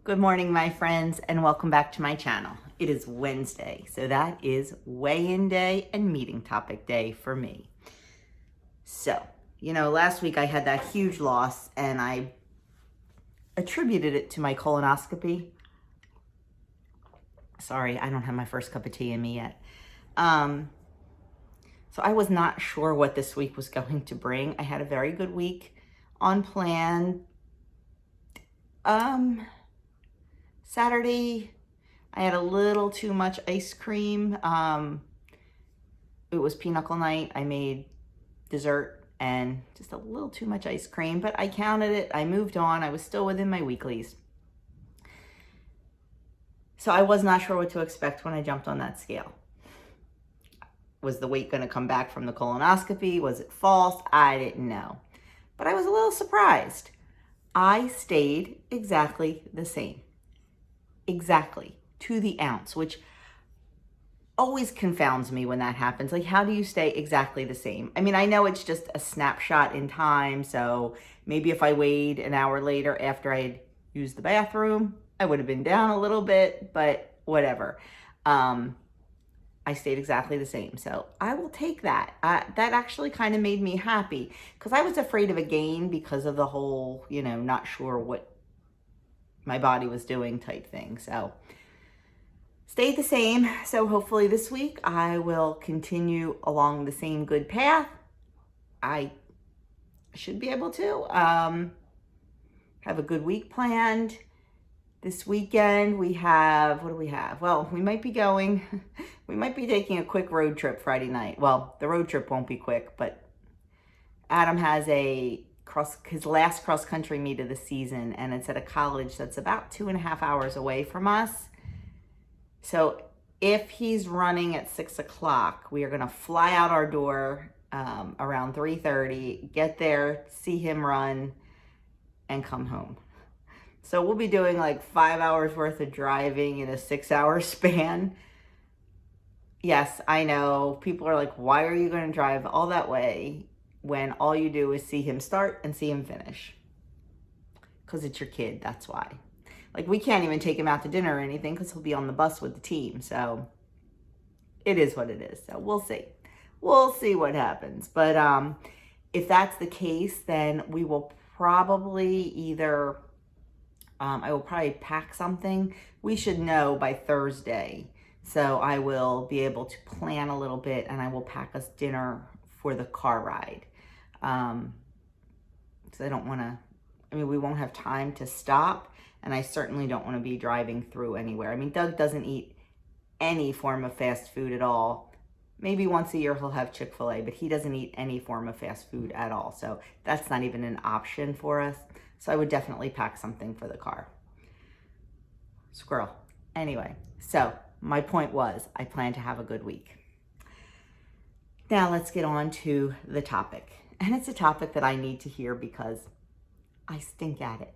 Good morning, my friends, and welcome back to my channel. It is Wednesday, so that is weigh-in day and meeting topic day for me. So, last week I had that huge loss and I attributed it to my colonoscopy. Sorry, I don't have my first cup of tea in me yet. So I was not sure what this week was going to bring. I had a very good week on plan. Saturday, I had a little too much ice cream. It was pinochle night. I made dessert and just a little too much ice cream, but I counted it. I moved on. I was still within my weeklies. So I was not sure what to expect when I jumped on that scale. Was the weight going to come back from the colonoscopy? Was it false? I didn't know. But I was a little surprised. I stayed exactly the same. Exactly, to the ounce, which always confounds me when that happens. Like, how do you stay exactly the same? I mean, I know it's just a snapshot in time, so maybe if I weighed an hour later after I had used the bathroom, I would have been down a little bit, but whatever. I stayed exactly the same, so I will take that. That actually kind of made me happy because I was afraid of a gain because of the whole, not sure what my body was doing type thing. So stayed the same. So hopefully this week I will continue along the same good path. I should be able to have a good week planned. This weekend we have, what do we have? Well, we might be taking a quick road trip Friday night. Well, the road trip won't be quick, but Adam has his last cross-country meet of the season, and it's at a college that's about 2.5 hours away from us. So if he's running at 6 o'clock, we are going to fly out our door around 3:30, get there, see him run, and come home. So we'll be doing like 5 hours worth of driving in a 6-hour span. Yes, I know. People are like, why are you going to drive all that way when all you do is see him start and see him finish? Because it's your kid, that's why. Like, we can't even take him out to dinner or anything because he'll be on the bus with the team. So it is what it is. So we'll see. We'll see what happens. But if that's the case, then we will probably either, I will probably pack something. We should know by Thursday. So I will be able to plan a little bit and I will pack us dinner for the car ride. Because I don't want to, we won't have time to stop, and I certainly don't want to be driving through anywhere. I mean, Doug doesn't eat any form of fast food at all. Maybe once a year he'll have Chick-fil-A, but he doesn't eat any form of fast food at all. So that's not even an option for us. So I would definitely pack something for the car. Squirrel. Anyway, so my point was I plan to have a good week. Now let's get on to the topic. And it's a topic that I need to hear because I stink at it.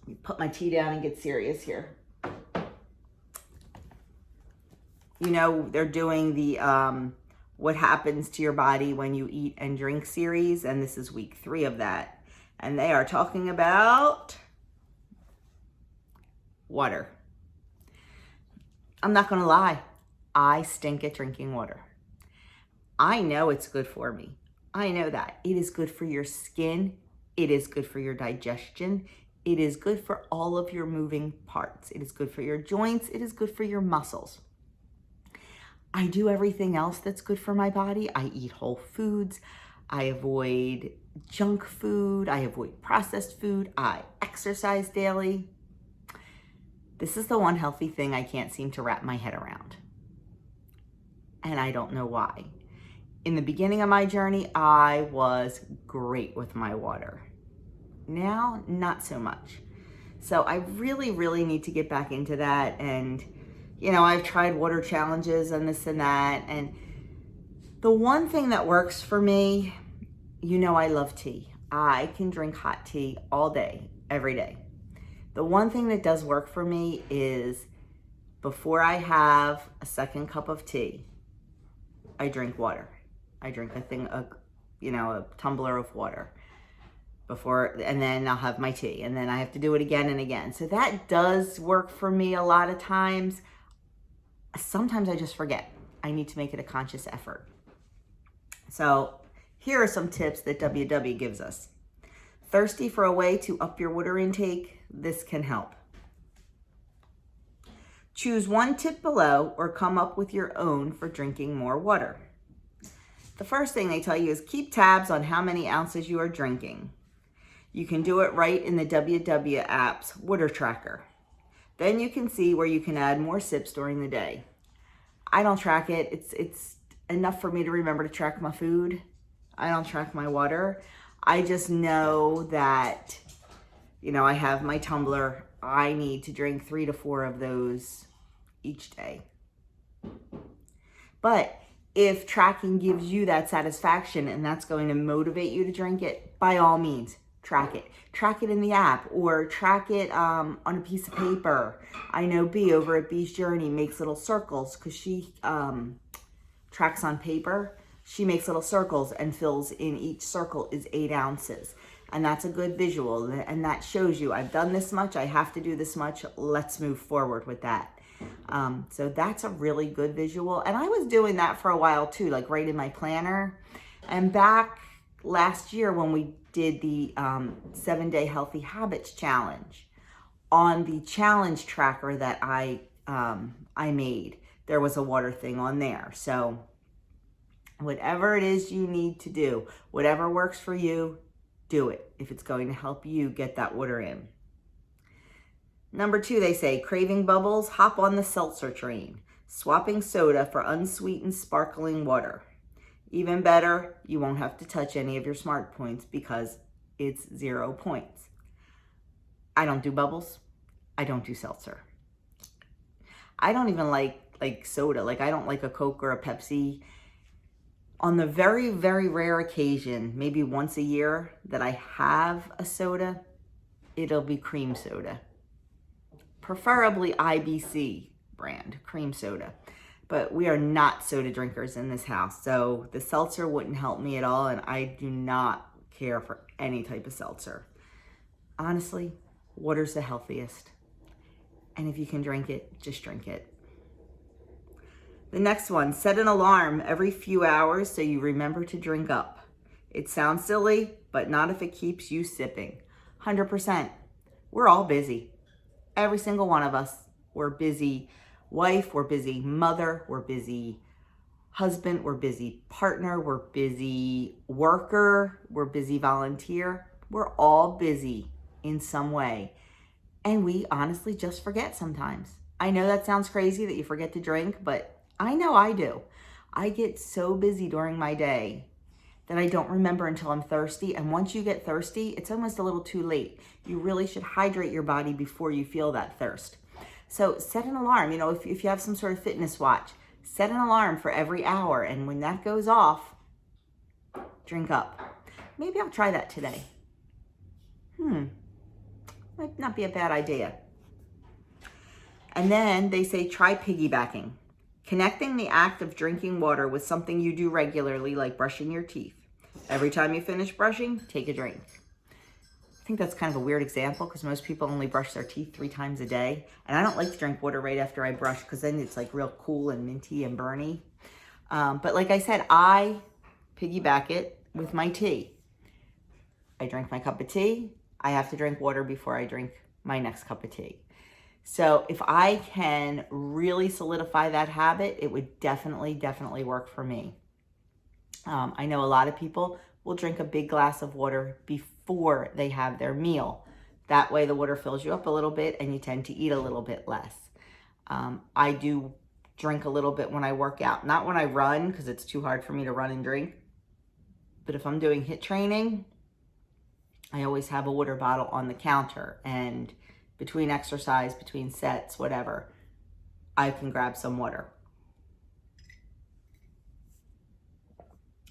Let me put my tea down and get serious here. They're doing the what happens to your body when you eat and drink series, and this is week 3 of that. And they are talking about water. I'm not going to lie. I stink at drinking water. I know it's good for me. I know that. It is good for your skin. It is good for your digestion. It is good for all of your moving parts. It is good for your joints. It is good for your muscles. I do everything else that's good for my body. I eat whole foods. I avoid junk food. I avoid processed food. I exercise daily. This is the one healthy thing I can't seem to wrap my head around. And I don't know why. In the beginning of my journey, I was great with my water. Now, not so much. So I really, really need to get back into that. And, I've tried water challenges and this and that. And the one thing that works for me, I love tea. I can drink hot tea all day, every day. The one thing that does work for me is before I have a second cup of tea, I drink water. I drink a tumbler of water. and then I'll have my tea, and then I have to do it again and again. So that does work for me a lot of times. Sometimes I just forget. I need to make it a conscious effort. So here are some tips that WW gives us. Thirsty for a way to up your water intake? This can help. Choose one tip below or come up with your own for drinking more water. The first thing they tell you is keep tabs on how many ounces you are drinking. You can do it right in the WW app's water tracker. Then you can see where you can add more sips during the day. I don't track it. It's enough for me to remember to track my food. I don't track my water. I just know that, I have my tumbler. I need to drink 3 to 4 of those each day. But if tracking gives you that satisfaction and that's going to motivate you to drink it, by all means, track it. Track it in the app or track it on a piece of paper. I know B over at B's Journey makes little circles because she tracks on paper. She makes little circles and fills in each circle is 8 ounces. And that's a good visual. And that shows you, I've done this much, I have to do this much, let's move forward with that. So that's a really good visual. And I was doing that for a while too, like right in my planner. And back last year when we did the 7-day Healthy Habits Challenge, on the challenge tracker that I made, there was a water thing on there. So whatever it is you need to do, whatever works for you, do it if it's going to help you get that water in. Number 2, they say, craving bubbles, hop on the seltzer train. Swapping soda for unsweetened sparkling water. Even better, you won't have to touch any of your smart points because it's 0 points. I don't do bubbles. I don't do seltzer. I don't even like soda. Like I don't like a Coke or a Pepsi. On the very, very rare occasion, maybe once a year that I have a soda, it'll be cream soda. Preferably IBC brand cream soda. But we are not soda drinkers in this house, so the seltzer wouldn't help me at all, and I do not care for any type of seltzer. Honestly, water's the healthiest. And if you can drink it, just drink it. The next one, set an alarm every few hours so you remember to drink up. It sounds silly, but not if it keeps you sipping. 100%. We're all busy. Every single one of us. We're busy wife, we're busy mother, we're busy husband, we're busy partner, we're busy worker, we're busy volunteer. We're all busy in some way. And we honestly just forget sometimes. I know that sounds crazy that you forget to drink, but I know I do. I get so busy during my day that I don't remember until I'm thirsty. And once you get thirsty, it's almost a little too late. You really should hydrate your body before you feel that thirst. So set an alarm. If you have some sort of fitness watch, set an alarm for every hour. And when that goes off, drink up. Maybe I'll try that today. Might not be a bad idea. And then they say try piggybacking. Connecting the act of drinking water with something you do regularly, like brushing your teeth. Every time you finish brushing, take a drink. I think that's kind of a weird example because most people only brush their teeth 3 times a day. And I don't like to drink water right after I brush because then it's like real cool and minty and burny. But like I said, I piggyback it with my tea. I drink my cup of tea. I have to drink water before I drink my next cup of tea. So if I can really solidify that habit, it would definitely work for me. I know a lot of people will drink a big glass of water before they have their meal. That way the water fills you up a little bit and you tend to eat a little bit less. I do drink a little bit when I work out. Not when I run because it's too hard for me to run and drink. But if I'm doing HIIT training, I always have a water bottle on the counter, and between exercise, between sets, whatever, I can grab some water.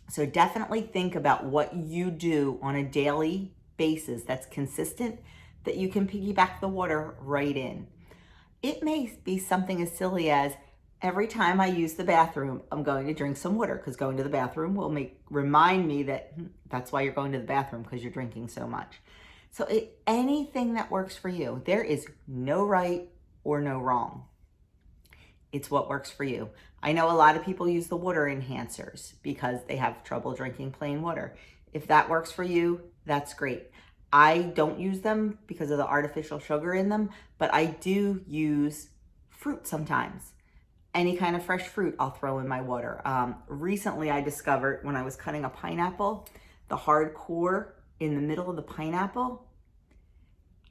So definitely think about what you do on a daily basis that's consistent, that you can piggyback the water right in. It may be something as silly as Every time I use the bathroom, I'm going to drink some water because going to the bathroom will remind me that that's why you're going to the bathroom, because you're drinking so much. So anything that works for you. There is no right or no wrong. It's what works for you. I know a lot of people use the water enhancers because they have trouble drinking plain water. If that works for you, that's great. I don't use them because of the artificial sugar in them, but I do use fruit sometimes. Any kind of fresh fruit I'll throw in my water. Recently I discovered when I was cutting a pineapple, the hard core in the middle of the pineapple,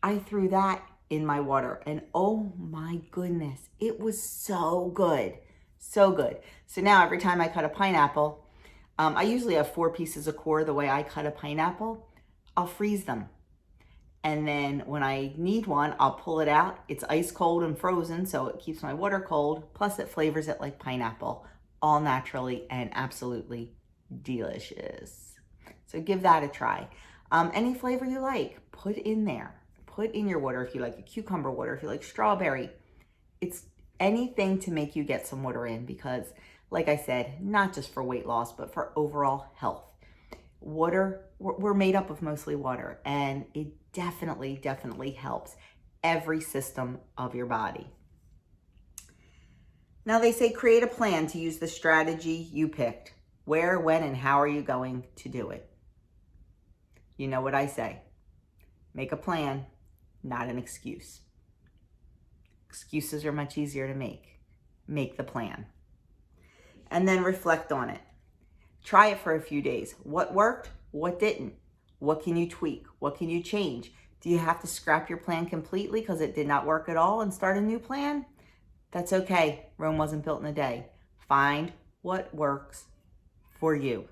I threw that in my water and oh my goodness, it was so good. So good. So now every time I cut a pineapple, I usually have 4 pieces of core the way I cut a pineapple. I'll freeze them. And then when I need one, I'll pull it out. It's ice cold and frozen, so it keeps my water cold. Plus it flavors it like pineapple, all naturally and absolutely delicious. So give that a try. Any flavor you like, put in there. Put in your water if you like a cucumber water, if you like strawberry. It's anything to make you get some water in because, like I said, not just for weight loss, but for overall health. Water, we're made up of mostly water, and it definitely helps every system of your body. Now they say create a plan to use the strategy you picked. Where, when, and how are you going to do it? You know what I say. Make a plan, not an excuse. Excuses are much easier to make. Make the plan. And then reflect on it. Try it for a few days. What worked? What didn't? What can you tweak? What can you change? Do you have to scrap your plan completely because it did not work at all and start a new plan? That's okay. Rome wasn't built in a day. Find what works for you.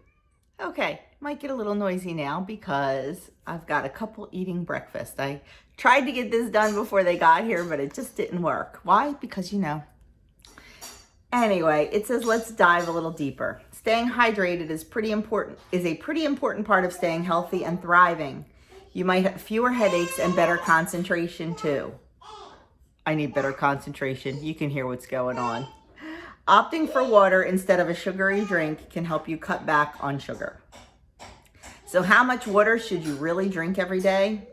Okay, might get a little noisy now because I've got a couple eating breakfast. I tried to get this done before they got here, but it just didn't work. Why? Because you know. Anyway, it says let's dive a little deeper. Staying hydrated is a pretty important part of staying healthy and thriving. You might have fewer headaches and better concentration too. I need better concentration. You can hear what's going on. Opting for water instead of a sugary drink can help you cut back on sugar. So how much water should you really drink every day?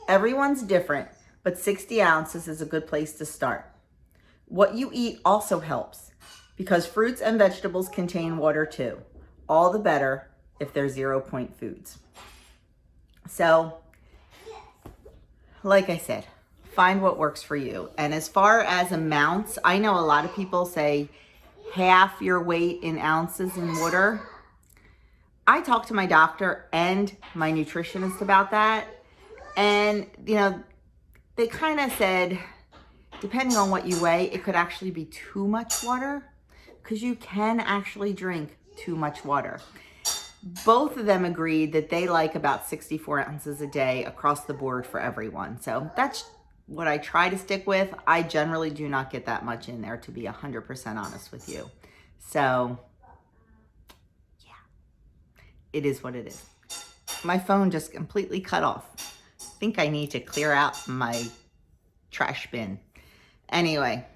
Everyone's different, but 60 ounces is a good place to start. What you eat also helps because fruits and vegetables contain water too. All the better if they're 0-point foods. So, like I said, find what works for you. And as far as amounts, I know a lot of people say half your weight in ounces in water. I talked to my doctor and my nutritionist about that. And, you know, they kind of said, depending on what you weigh, it could actually be too much water because you can actually drink too much water. Both of them agreed that they like about 64 ounces a day across the board for everyone. So that's what I try to stick with. I generally do not get that much in there, to be 100% honest with you. So, yeah, it is what it is. My phone just completely cut off. I think I need to clear out my trash bin. Anyway,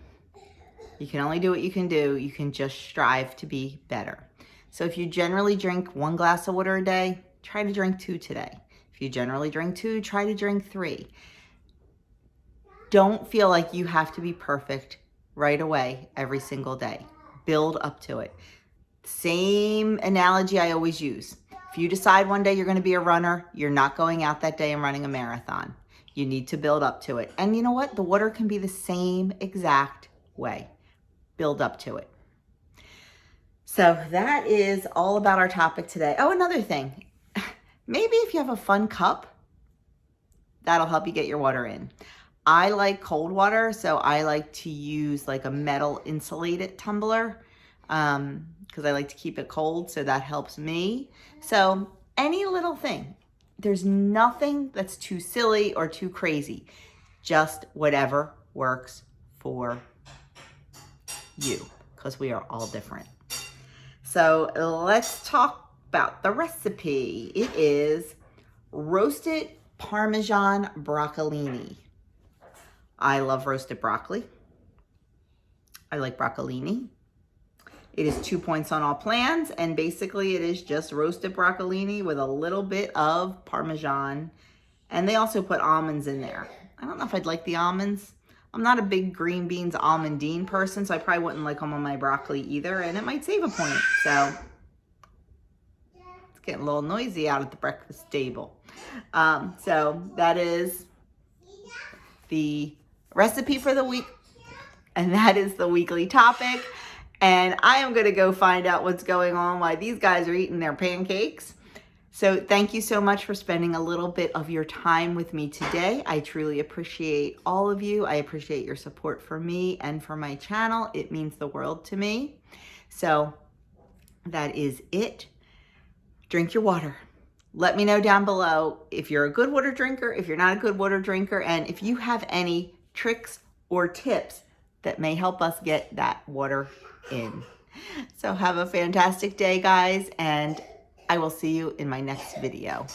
you can only do what you can do. You can just strive to be better. So if you generally drink 1 glass of water a day, try to drink 2 today. If you generally drink 2, try to drink 3. Don't feel like you have to be perfect right away every single day. Build up to it. Same analogy I always use. If you decide one day you're going to be a runner, you're not going out that day and running a marathon. You need to build up to it. And you know what? The water can be the same exact way. Build up to it. So that is all about our topic today. Oh, another thing. Maybe if you have a fun cup, that'll help you get your water in. I like cold water, so I like to use like a metal insulated tumbler because I like to keep it cold, so that helps me. So any little thing. There's nothing that's too silly or too crazy. Just whatever works for you, because we are all different. So let's talk about the recipe. It is roasted Parmesan broccolini. I love roasted broccoli. I like broccolini. It is 2 points on all plans, and basically it is just roasted broccolini with a little bit of Parmesan. And they also put almonds in there. I don't know if I'd like the almonds. I'm not a big green beans almondine person, so I probably wouldn't like them on my broccoli either, and it might save a point. So it's getting a little noisy out at the breakfast table. So that is the recipe for the week, and that is the weekly topic. And I am going to go find out what's going on, why these guys are eating their pancakes. So thank you so much for spending a little bit of your time with me today. I truly appreciate all of you. I appreciate your support for me and for my channel. It means the world to me. So that is it. Drink your water. Let me know down below if you're a good water drinker, if you're not a good water drinker, and if you have any tricks or tips that may help us get that water in. So have a fantastic day, guys, and I will see you in my next video.